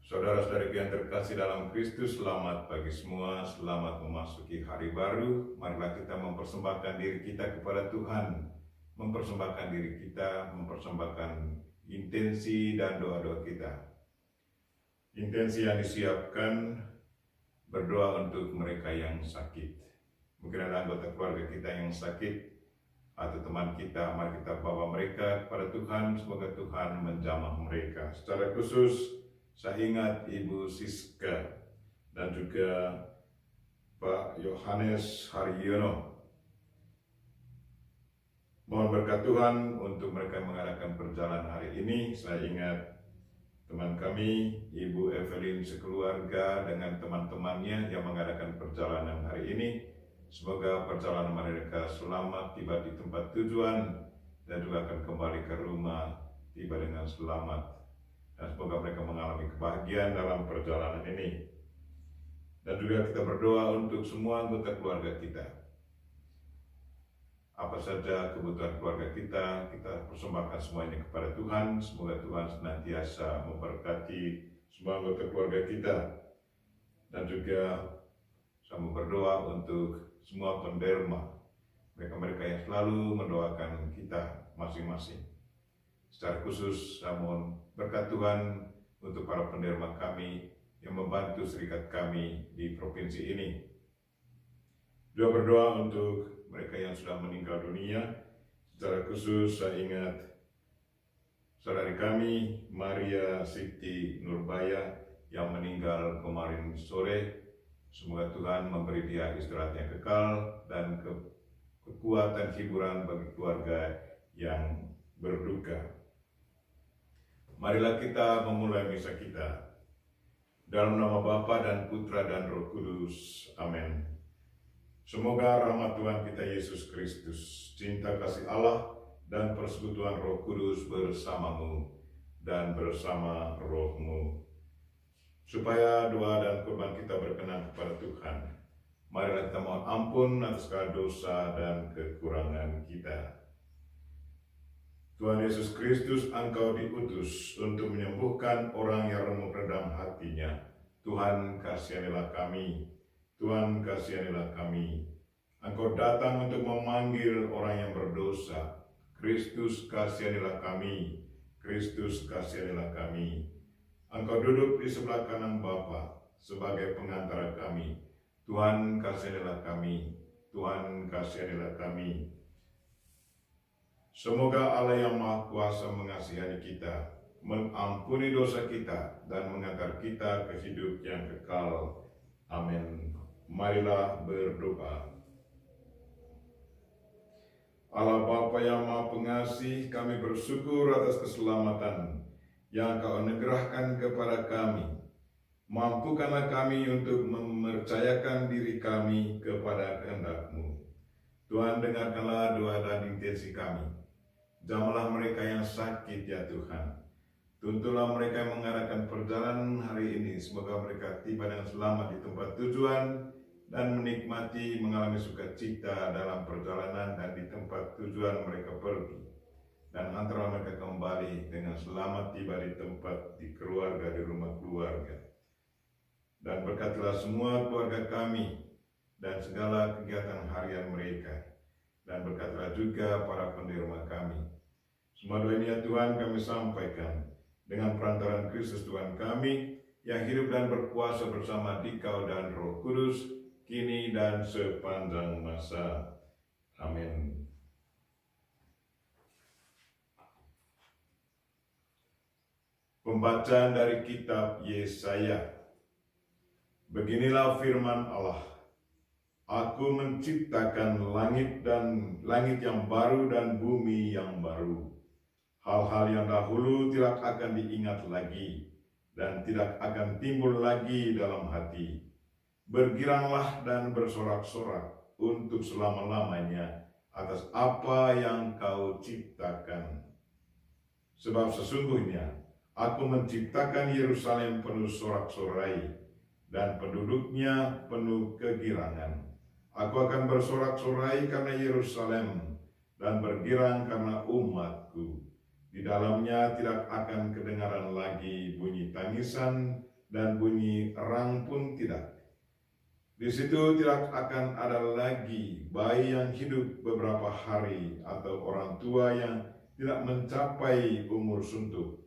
Saudara-saudariku yang terkasih dalam Kristus, selamat pagi semua, selamat memasuki hari baru. Marilah kita mempersembahkan diri kita kepada Tuhan, mempersembahkan diri kita, mempersembahkan intensi dan doa-doa kita. Intensi yang disiapkan, berdoa untuk mereka yang sakit. Mungkin ada anggota keluarga kita yang sakit, atau teman kita, mari kita bawa mereka kepada Tuhan, semoga Tuhan menjamah mereka. Secara khusus, saya ingat Ibu Siska dan juga Pak Yohanes Haryono. Mohon berkat Tuhan untuk mereka mengadakan perjalanan hari ini. Saya ingat teman kami, Ibu Evelyn sekeluarga dengan teman-temannya yang mengadakan perjalanan hari ini. Semoga perjalanan mereka selamat tiba di tempat tujuan dan juga akan kembali ke rumah tiba dengan selamat. Dan semoga mereka mengalami kebahagiaan dalam perjalanan ini. Dan juga kita berdoa untuk semua anggota keluarga kita. Apa saja kebutuhan keluarga kita, kita persembahkan semuanya kepada Tuhan. Semoga Tuhan senantiasa memberkati semua anggota keluarga kita. Dan juga saya mau berdoa untuk semua penderma, mereka-mereka yang selalu mendoakan kita masing-masing. Secara khusus, saya mohon berkat Tuhan untuk para penderma kami yang membantu serikat kami di provinsi ini. Juga berdoa untuk mereka yang sudah meninggal dunia. Secara khusus, saya ingat saudari kami, Maria Siti Nurbaya, yang meninggal kemarin sore. Semoga Tuhan memberi dia istirahat yang kekal dan kekuatan hiburan bagi keluarga yang berduka. Marilah kita memulai misa kita. Dalam nama Bapa dan Putra dan Roh Kudus. Amin. Semoga rahmat Tuhan kita Yesus Kristus, cinta kasih Allah, dan persekutuan Roh Kudus bersamamu dan bersama rohmu. Supaya doa dan kurban kita berkenan kepada Tuhan. Marilah kita mohon ampun atas segala dosa dan kekurangan kita. Tuhan Yesus Kristus, Engkau diutus untuk menyembuhkan orang yang remuk redam hatinya. Tuhan, kasihanilah kami. Tuhan, kasihanilah kami. Engkau datang untuk memanggil orang yang berdosa. Kristus, kasihanilah kami. Kristus, kasihanilah kami. Engkau duduk di sebelah kanan Bapa sebagai pengantara kami. Tuhan, kasihanilah kami. Tuhan, kasihanilah kami. Semoga Allah yang Maha Kuasa mengasihani kita, mengampuni dosa kita, dan mengantar kita ke hidup yang kekal. Amin. Marilah berdoa. Allah Bapa yang Maha Pengasih, kami bersyukur atas keselamatan yang Kau anugerahkan kepada kami. Mampukanlah kami untuk mempercayakan diri kami kepada kehendak-Mu. Tuhan, dengarkanlah doa dan intensi kami. Jamahlah mereka yang sakit ya Tuhan. Tuntunlah mereka yang mengadakan perjalanan hari ini. Semoga mereka tiba dengan selamat di tempat tujuan dan menikmati mengalami sukacita dalam perjalanan dan di tempat tujuan mereka pergi. Dan antara mereka kembali dengan selamat tiba di tempat, di keluarga, di rumah keluarga. Dan berkatilah semua keluarga kami dan segala kegiatan harian mereka. Dan berkatilah juga para penderma kami. Semua doa ini ya Tuhan kami sampaikan dengan perantaraan Kristus Tuhan kami yang hidup dan berkuasa bersama Dikau dan Roh Kudus, kini dan sepanjang masa. Amin. Pembacaan dari kitab Yesaya. Beginilah firman Allah. Aku menciptakan langit yang baru dan bumi yang baru. Hal-hal yang dahulu tidak akan diingat lagi dan tidak akan timbul lagi dalam hati. Bergiranglah dan bersorak-sorak untuk selama-lamanya atas apa yang Kau ciptakan. Sebab sesungguhnya Aku menciptakan Yerusalem penuh sorak-sorai dan penduduknya penuh kegirangan. Aku akan bersorak-sorai karena Yerusalem dan bergirang karena umatku. Di dalamnya tidak akan kedengaran lagi bunyi tangisan dan bunyi erang pun tidak. Di situ tidak akan ada lagi bayi yang hidup beberapa hari atau orang tua yang tidak mencapai umur suntuk.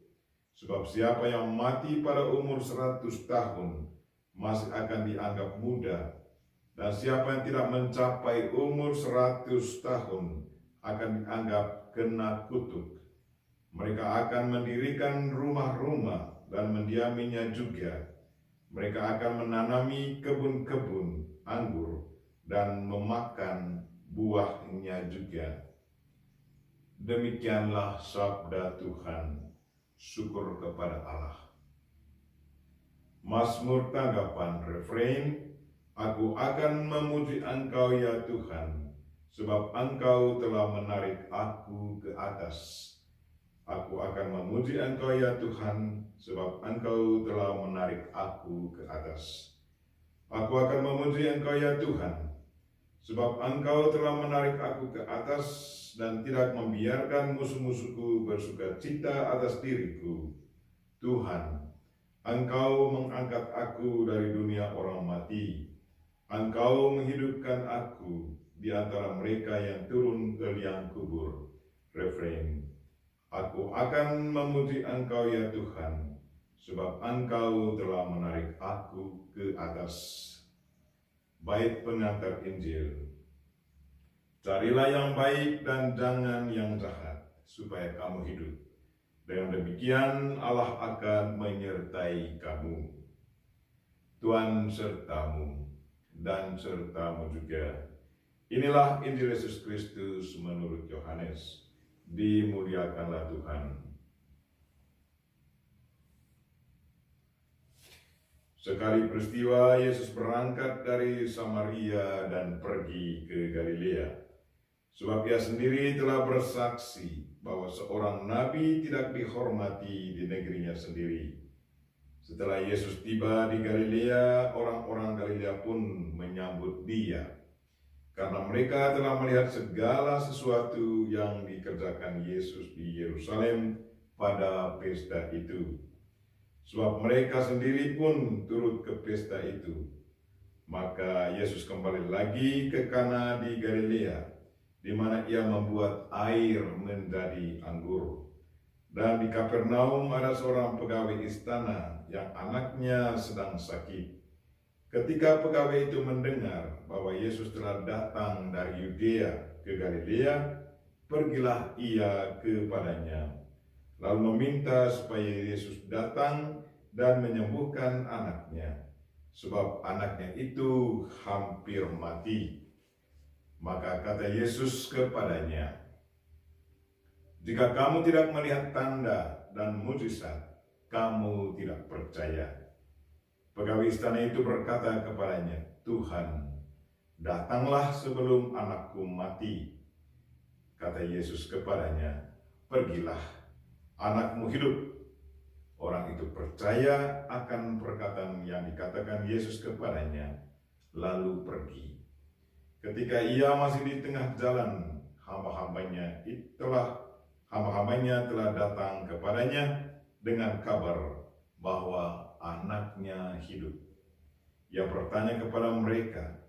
Sebab siapa yang mati pada umur 100 tahun masih akan dianggap muda, dan siapa yang tidak mencapai umur 100 tahun akan dianggap kena kutuk. Mereka akan mendirikan rumah-rumah dan mendiaminya juga. Mereka akan menanami kebun-kebun anggur dan memakan buahnya juga. Demikianlah sabda Tuhan. Syukur kepada Allah. Mazmur tanggapan refrain, aku akan memuji Engkau ya Tuhan, sebab Engkau telah menarik aku ke atas. Aku akan memuji Engkau ya Tuhan, sebab Engkau telah menarik aku ke atas. Aku akan memuji Engkau ya Tuhan, sebab Engkau telah menarik aku ke atas dan tidak membiarkan musuh-musuhku bersukacita atas diriku. Tuhan, Engkau mengangkat aku dari dunia orang mati. Engkau menghidupkan aku di antara mereka yang turun ke liang kubur. Refrain, aku akan memuji Engkau ya Tuhan, sebab Engkau telah menarik aku ke atas. Bait pengantar Injil. Carilah yang baik dan jangan yang jahat, supaya kamu hidup. Dengan demikian Allah akan menyertai kamu. Tuhan sertamu dan sertamu juga. Inilah Injil Yesus Kristus menurut Yohanes. Dimuliakanlah Tuhan. Sekali peristiwa Yesus berangkat dari Samaria dan pergi ke Galilea. Sebab ia sendiri telah bersaksi bahwa seorang nabi tidak dihormati di negerinya sendiri. Setelah Yesus tiba di Galilea, orang-orang Galilea pun menyambut dia, karena mereka telah melihat segala sesuatu yang dikerjakan Yesus di Yerusalem pada pesta itu. Sebab mereka sendiri pun turut ke pesta itu. Maka Yesus kembali lagi ke Kana di Galilea, di mana ia membuat air menjadi anggur. Dan di Kapernaum ada seorang pegawai istana yang anaknya sedang sakit. Ketika pegawai itu mendengar bahwa Yesus telah datang dari Yudea ke Galilea, pergilah ia kepadanya, lalu meminta supaya Yesus datang dan menyembuhkan anaknya, sebab anaknya itu hampir mati. Maka kata Yesus kepadanya, jika kamu tidak melihat tanda dan mujizat, kamu tidak percaya. Pegawai istana itu berkata kepadanya, Tuhan, datanglah sebelum anakku mati. Kata Yesus kepadanya, pergilah, anakmu hidup. Orang itu percaya akan perkataan yang dikatakan Yesus kepadanya, lalu pergi. Ketika ia masih di tengah jalan, hamba-hambanya telah datang kepadanya dengan kabar bahwa anaknya hidup. Ia bertanya kepada mereka,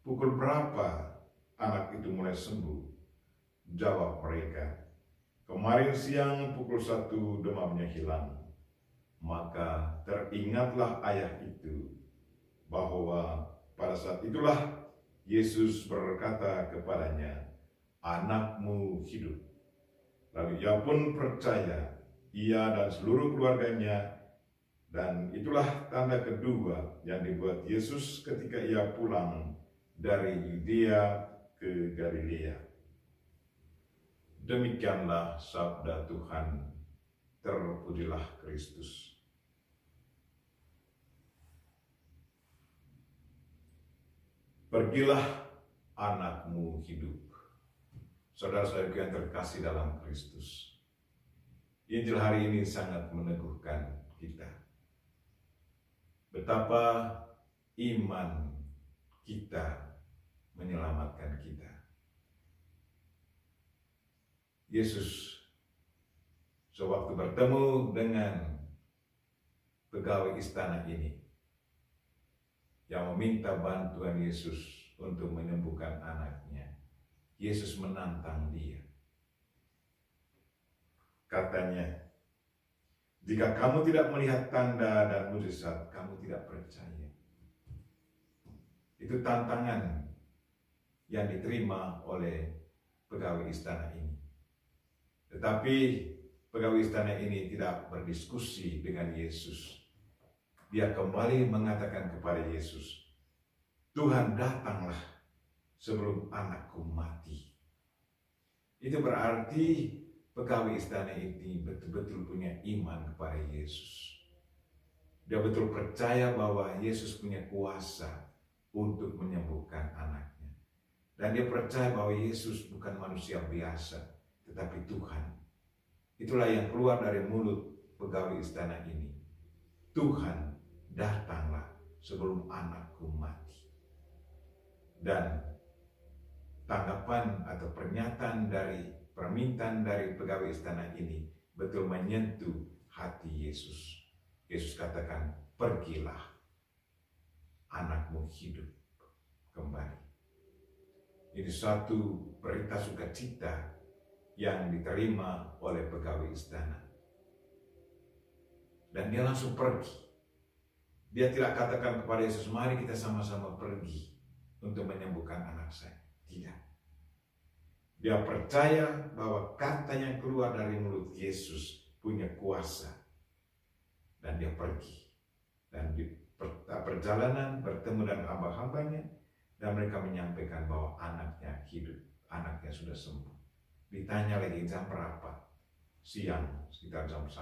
pukul berapa anak itu mulai sembuh? Jawab mereka, kemarin siang pukul 1 demamnya hilang. Maka teringatlah ayah itu bahwa pada saat itulah Yesus berkata kepadanya, anakmu hidup. Lalu ia pun percaya, ia dan seluruh keluarganya. Dan itulah tanda kedua yang dibuat Yesus ketika ia pulang dari Yudea ke Galilea. Demikianlah sabda Tuhan. Terpujilah Kristus. Pergilah, anakmu hidup. Saudara-saudara yang terkasih dalam Kristus, Injil hari ini sangat meneguhkan kita. Betapa iman kita menyelamatkan kita. Yesus sewaktu bertemu dengan pegawai istana ini yang meminta bantuan Yesus untuk menyembuhkan anaknya. Yesus menantang dia. Katanya, jika kamu tidak melihat tanda dan mujizat, kamu tidak percaya. Itu tantangan yang diterima oleh pegawai istana ini. Tetapi pegawai istana ini tidak berdiskusi dengan Yesus. Dia kembali mengatakan kepada Yesus, Tuhan, datanglah sebelum anakku mati. Itu berarti pegawai istana ini betul-betul punya iman kepada Yesus. Dia betul percaya bahwa Yesus punya kuasa untuk menyembuhkan anaknya. Dan dia percaya bahwa Yesus bukan manusia biasa, tetapi Tuhan. Itulah yang keluar dari mulut pegawai istana ini. Tuhan, datanglah sebelum anakku mati. Dan tanggapan atau pernyataan dari permintaan dari pegawai istana ini betul menyentuh hati Yesus. Yesus katakan, pergilah, anakmu hidup kembali. Ini suatu berita sukacita yang diterima oleh pegawai istana. Dan dia langsung pergi. Dia tidak katakan kepada Yesus, mari kita sama-sama pergi untuk menyembuhkan anak saya. Tidak. Dia percaya bahwa kata yang keluar dari mulut Yesus punya kuasa. Dan dia pergi. Dan di perjalanan bertemu dengan hamba-hambanya. Dan mereka menyampaikan bahwa anaknya hidup. Anaknya sudah sembuh. Ditanya lagi jam berapa? Siang, sekitar jam 1.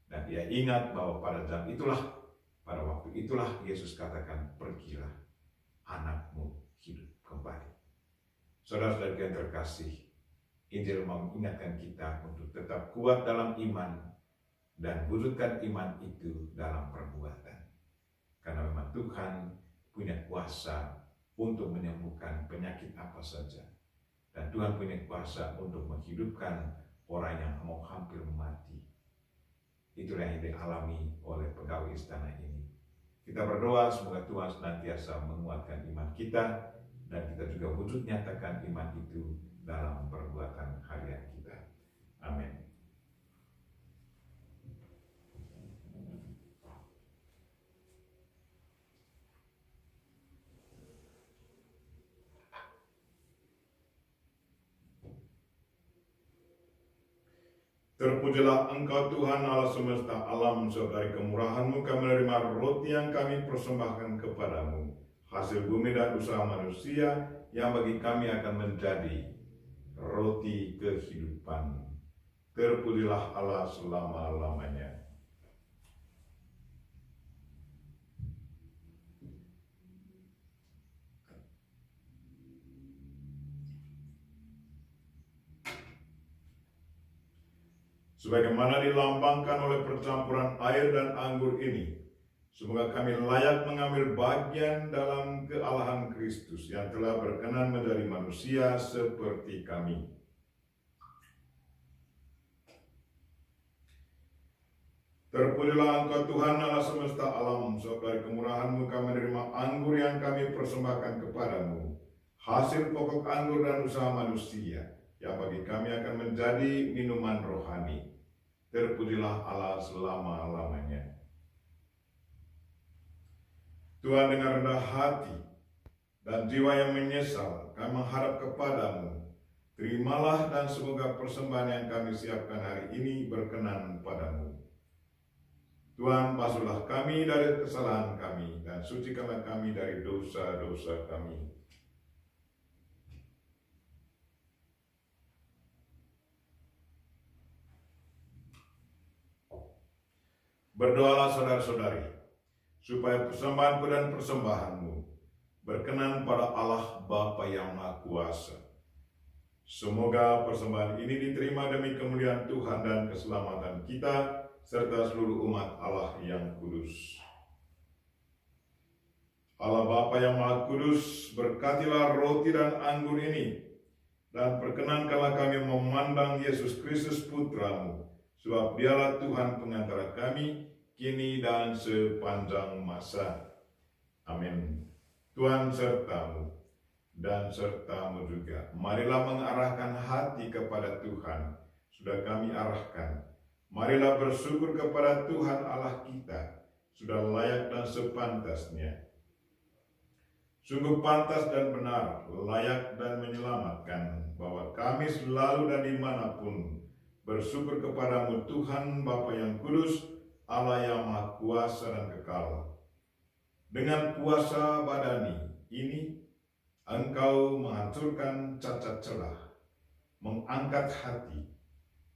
Dan dia ingat bahwa pada waktu itulah Yesus katakan, pergilah, anakmu hidup kembali. Saudara-saudara yang terkasih, Injil mengingatkan kita untuk tetap kuat dalam iman dan wujudkan iman itu dalam perbuatan. Karena memang Tuhan punya kuasa untuk menyembuhkan penyakit apa saja. Dan Tuhan punya kuasa untuk menghidupkan orang yang mau hampir mati. Itulah yang dialami oleh pegawai istana ini. Kita berdoa semoga Tuhan senantiasa menguatkan iman kita dan kita juga wujud nyatakan iman itu dalam perbuatan harian kita. Amin. Terpujilah Engkau Tuhan Allah semesta alam, sebab dari kemurahan-Mu kami menerima roti yang kami persembahkan kepadamu, hasil bumi dan usaha manusia yang bagi kami akan menjadi roti kehidupan. Terpujilah Allah selama-lamanya. Sebagaimana dilambangkan oleh percampuran air dan anggur ini, semoga kami layak mengambil bagian dalam kealahan Kristus yang telah berkenan menjadi manusia seperti kami. Terpujilah Engkau Tuhan Allah semesta alam, sebab dari kemurahan-Mu kami menerima anggur yang kami persembahkan kepadamu, hasil pokok anggur dan usaha manusia, yang bagi kami akan menjadi minuman rohani. Terpujilah Allah selama-lamanya. Tuhan, dengan rendah hati dan jiwa yang menyesal, kami menghadap kepadamu. Terimalah dan semoga persembahan yang kami siapkan hari ini berkenan padamu. Tuhan, basuhlah kami dari kesalahan kami dan sucikanlah kami dari dosa-dosa kami. Berdoalah saudara-saudari, supaya persembahanku dan persembahanmu berkenan pada Allah Bapa yang Maha Kuasa. Semoga persembahan ini diterima demi kemuliaan Tuhan dan keselamatan kita, serta seluruh umat Allah yang kudus. Allah Bapa yang Maha Kudus, berkatilah roti dan anggur ini, dan perkenankanlah kami memandang Yesus Kristus Putra-Mu, sebab dialah Tuhan pengantara kami, kini dan sepanjang masa. Amin. Tuhan sertamu dan sertamu juga. Marilah mengarahkan hati kepada Tuhan. Sudah kami arahkan. Marilah bersyukur kepada Tuhan Allah kita. Sudah layak dan sepantasnya. Sungguh pantas dan benar, layak dan menyelamatkan, bahwa kami selalu dan dimanapun bersyukur kepadamu Tuhan Bapa yang kudus, Allah yang maha kuasa dan kekal. Dengan kuasa badani ini, Engkau menghancurkan cacat celah, mengangkat hati,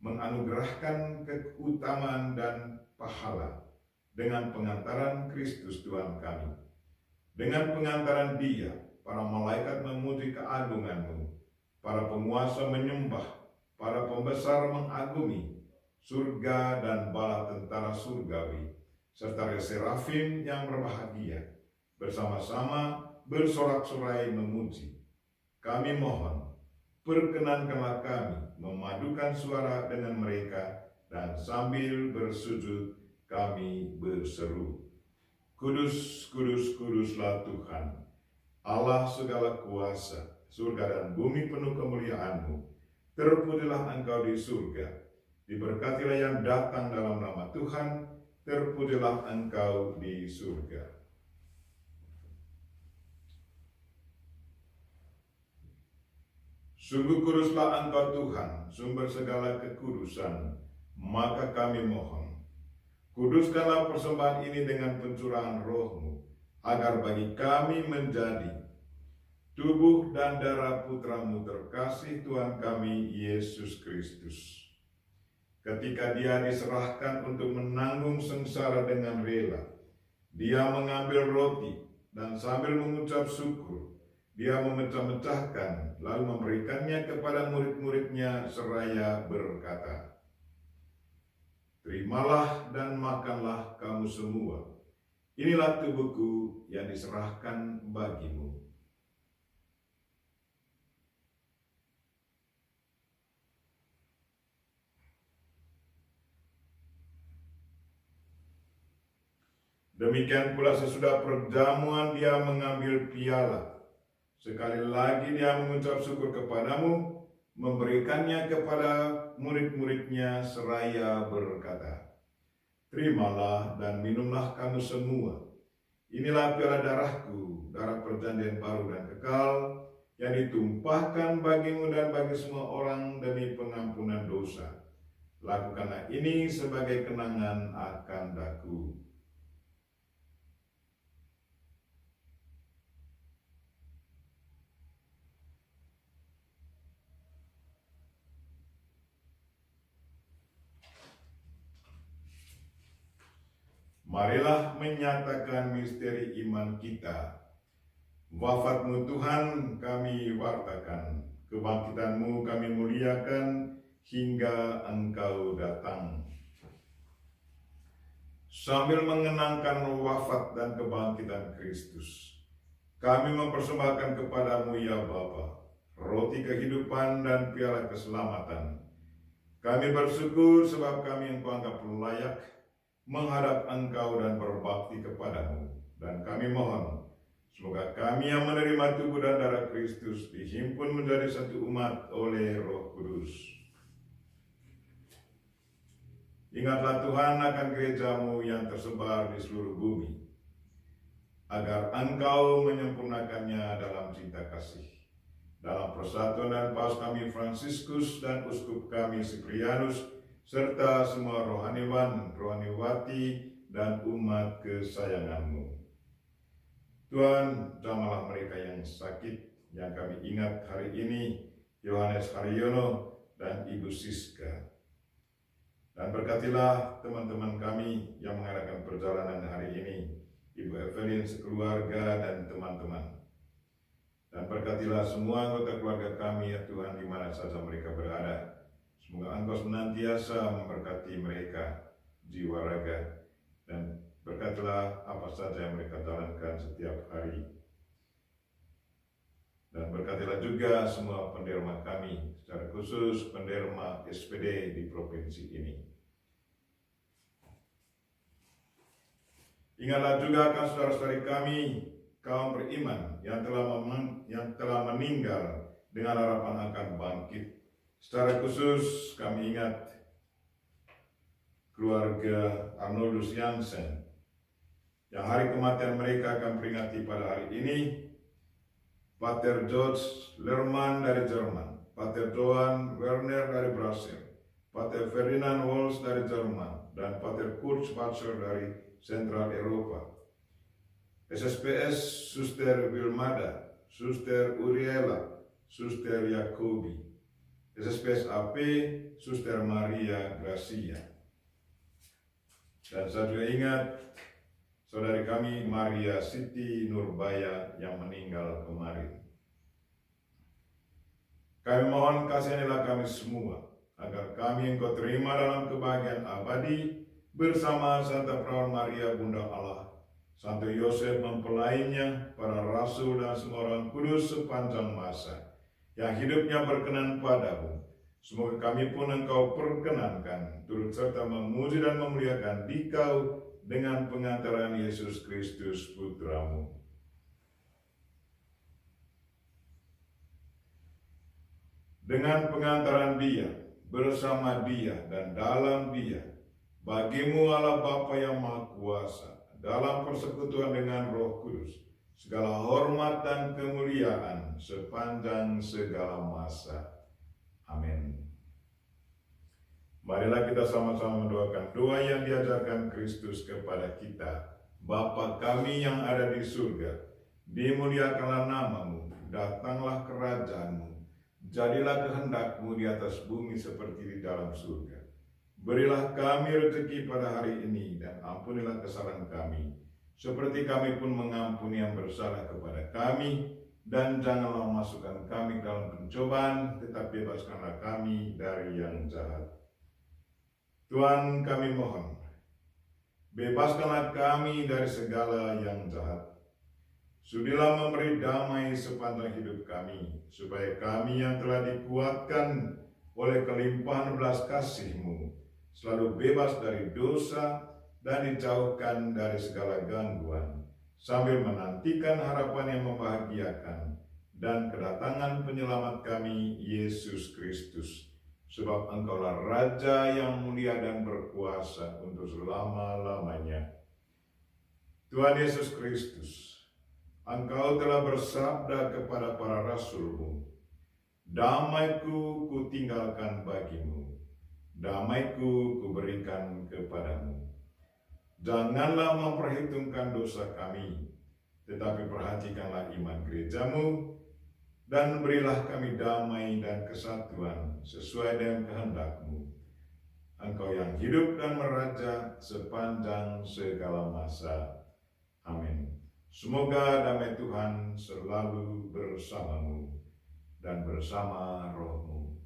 menganugerahkan keutamaan dan pahala dengan pengantaran Kristus Tuhan kami. Dengan pengantaran Dia, para malaikat memuji keagungan-Mu, para penguasa menyembah, para pembesar mengagumi, surga dan bala tentara surgawi, serta serafim yang berbahagia, bersama-sama bersorak-sorai memuji. Kami mohon, perkenankanlah kami memadukan suara dengan mereka, dan sambil bersujud kami berseru, Kudus, kudus, kuduslah Tuhan, Allah segala kuasa, surga dan bumi penuh kemuliaan-Mu. Terpujilah Engkau di surga, diberkatilah yang datang dalam nama Tuhan, terpujilah Engkau di surga. Sungguh kuduslah Engkau Tuhan, sumber segala kekudusan, maka kami mohon, kuduskanlah persembahan ini dengan pencurahan Roh-Mu, agar bagi kami menjadi tubuh dan darah Putra-Mu terkasih Tuhan kami, Yesus Kristus. Ketika Dia diserahkan untuk menanggung sengsara dengan rela, Dia mengambil roti dan sambil mengucap syukur, Dia memecah-mecahkan, lalu memberikannya kepada murid-murid-Nya seraya berkata, Terimalah dan makanlah kamu semua. Inilah tubuhku yang diserahkan bagimu. Demikian pula sesudah perjamuan Dia mengambil piala. Sekali lagi Dia mengucap syukur kepadamu, memberikannya kepada murid-murid-Nya seraya berkata, Terimalah dan minumlah kamu semua. Inilah piala darahku, darah perjanjian baru dan kekal, yang ditumpahkan bagimu dan bagi semua orang demi pengampunan dosa. Lakukanlah ini sebagai kenangan akan daku. Marilah menyatakan misteri iman kita. Wafat-Mu Tuhan kami wartakan, kebangkitan-Mu kami muliakan hingga Engkau datang. Sambil mengenangkan wafat dan kebangkitan Kristus, kami mempersembahkan kepadamu ya Bapa, roti kehidupan dan piala keselamatan. Kami bersyukur sebab kami Engkau anggap layak menghadap Engkau dan berbakti kepadamu. Dan kami mohon, semoga kami yang menerima tubuh dan darah Kristus dihimpun menjadi satu umat oleh Roh Kudus. Ingatlah Tuhan akan gereja-Mu yang tersebar di seluruh bumi, agar Engkau menyempurnakannya dalam cinta kasih. Dalam persatuan dan Paus kami Fransiskus dan Uskup kami Siprianus, serta semua rohaniwan, rohaniwati, dan umat kesayangan-Mu. Tuhan, jamalah mereka yang sakit, yang kami ingat hari ini, Yohanes Haryono dan Ibu Siska. Dan berkatilah teman-teman kami yang mengadakan perjalanan hari ini, Ibu Evelyn sekeluarga dan teman-teman. Dan berkatilah semua anggota keluarga kami, ya Tuhan, di mana saja mereka berada. Semoga Engkau senantiasa memberkati mereka, jiwa raga, dan berkatilah apa saja yang mereka jalankan setiap hari. Dan berkatilah juga semua penderma kami, secara khusus penderma SPD di provinsi ini. Ingatlah juga akan saudara-saudari kami, kaum beriman yang telah meninggal dengan harapan akan bangkit. Secara khusus kami ingat keluarga Arnoldus Jansen yang hari kematian mereka akan peringati pada hari ini. Pater George Lerman dari Jerman, Pater Johan Werner dari Brasil, Pater Ferdinand Wolz dari Jerman, dan Pater Kurt Schwarzer dari Sentral Eropa. SSPS Suster Wilmada, Suster Uriela, Suster Yakobi, SSPS AP Suster Maria Gracia. Dan saya juga ingat saudari kami Maria Siti Nurbaya yang meninggal kemarin. Kami mohon kasihanilah kami semua, agar kami Engkau terima dalam kebahagiaan abadi bersama Santa Perawan Maria Bunda Allah, Santo Yosef mempelainya, para rasul dan semua orang kudus sepanjang masa, yang hidupnya berkenan padamu. Semoga kami pun Engkau perkenankan, turut serta memuji dan memuliakan Dikau dengan pengantaran Yesus Kristus Putramu. Dengan pengantaran Dia, bersama Dia, dan dalam Dia, bagimu Allah Bapa yang Maha Kuasa, dalam persekutuan dengan Roh Kudus, segala hormat dan kemuliaan sepanjang segala masa. Amin. Marilah kita sama-sama mendoakan doa yang diajarkan Kristus kepada kita. Bapa kami yang ada di surga, dimuliakanlah namamu, datanglah kerajaanmu, jadilah kehendak-Mu di atas bumi seperti di dalam surga. Berilah kami rezeki pada hari ini, dan ampunilah kesalahan kami, seperti kami pun mengampuni yang bersalah kepada kami. Dan janganlah masukkan kami dalam pencobaan, tetapi bebaskanlah kami dari yang jahat. Tuhan, kami mohon, bebaskanlah kami dari segala yang jahat. Sudilah memberi damai sepanjang hidup kami, supaya kami yang telah dikuatkan oleh kelimpahan belas kasih-Mu selalu bebas dari dosa dan dijauhkan dari segala gangguan, sambil menantikan harapan yang membahagiakan dan kedatangan penyelamat kami, Yesus Kristus. Sebab Engkaulah Raja yang mulia dan berkuasa untuk selama-lamanya. Tuhan Yesus Kristus, Engkau telah bersabda kepada para rasul-Mu, damai-Ku kutinggalkan bagi-Mu, damai-Ku kuberikan kepadamu. Janganlah memperhitungkan dosa kami, tetapi perhatikanlah iman gereja-Mu, dan berilah kami damai dan kesatuan sesuai dengan kehendak-Mu. Engkau yang hidup dan meraja sepanjang segala masa. Amin. Semoga damai Tuhan selalu bersamamu dan bersama rohmu.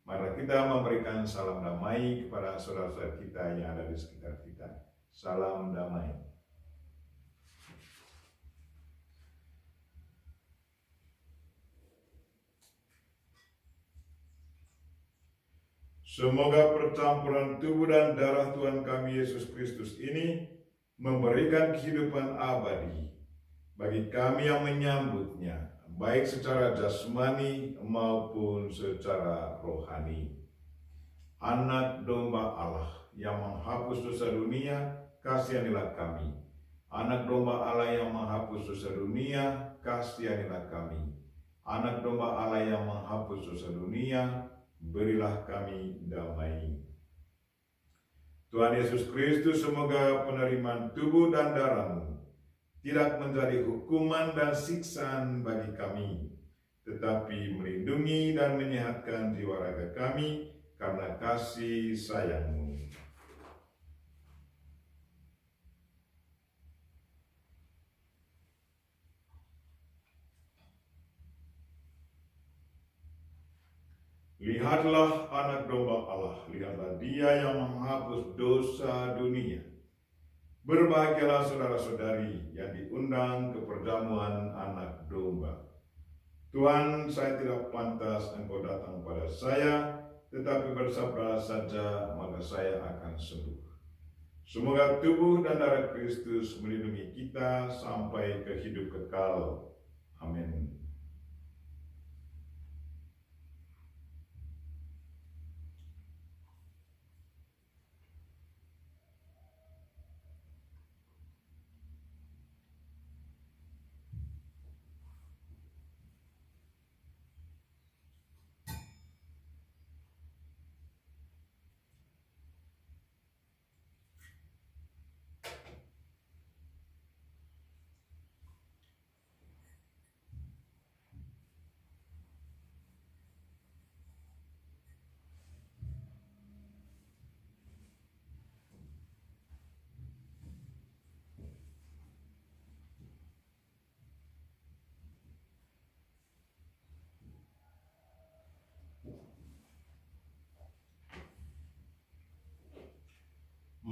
Mari kita memberikan salam damai kepada saudara-saudara kita yang ada di sekitar kita. Salam damai. Semoga percampuran tubuh dan darah Tuhan kami Yesus Kristus ini memberikan kehidupan abadi bagi kami yang menyambutnya, baik secara jasmani maupun secara rohani. Anak domba Allah yang menghapus dosa dunia, kasihanilah kami. Anak domba Allah yang menghapus dosa dunia, kasihanilah kami. Anak domba Allah yang menghapus dosa dunia, berilah kami damai. Tuhan Yesus Kristus, semoga penerimaan tubuh dan darah-Mu tidak menjadi hukuman dan siksaan bagi kami, tetapi melindungi dan menyehatkan jiwa raga kami karena kasih sayang-Mu. Lihatlah anak domba Allah, lihatlah Dia yang menghapus dosa dunia. Berbahagialah saudara-saudari yang diundang ke perjamuan anak domba. Tuhan, saya tidak pantas Engkau datang pada saya, tetapi bersabda saja maka saya akan sembuh. Semoga tubuh dan darah Kristus melindungi kita sampai ke hidup kekal. Amin.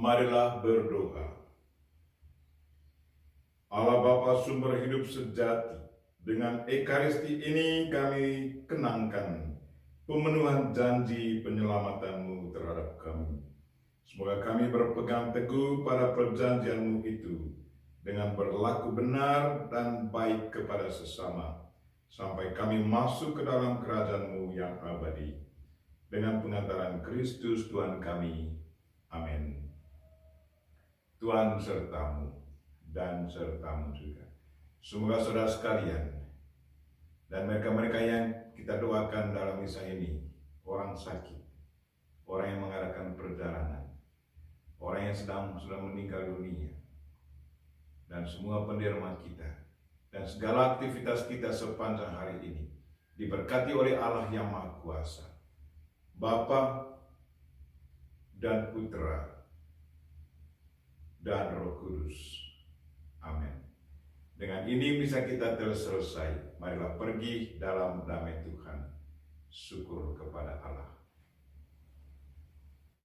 Marilah berdoa. Allah Bapa sumber hidup sejati, dengan Ekaristi ini kami kenangkan pemenuhan janji penyelamatan-Mu terhadap kami. Semoga kami berpegang teguh pada perjanjian-Mu itu dengan berlaku benar dan baik kepada sesama, sampai kami masuk ke dalam kerajaan-Mu yang abadi. Dengan pengantaran Kristus Tuhan kami. Amin. Tuhan sertamu dan sertamu juga. Semoga saudara sekalian dan mereka-mereka yang kita doakan dalam misa ini, orang sakit, orang yang mengadakan perjalanan, orang yang sudah meninggal dunia, dan semua penderma kita, dan segala aktivitas kita sepanjang hari ini, diberkati oleh Allah yang Maha Kuasa, Bapa dan Putra dan Roh Kudus. Amin. Dengan ini misa kita telah selesai. Marilah pergi dalam damai Tuhan. Syukur kepada Allah.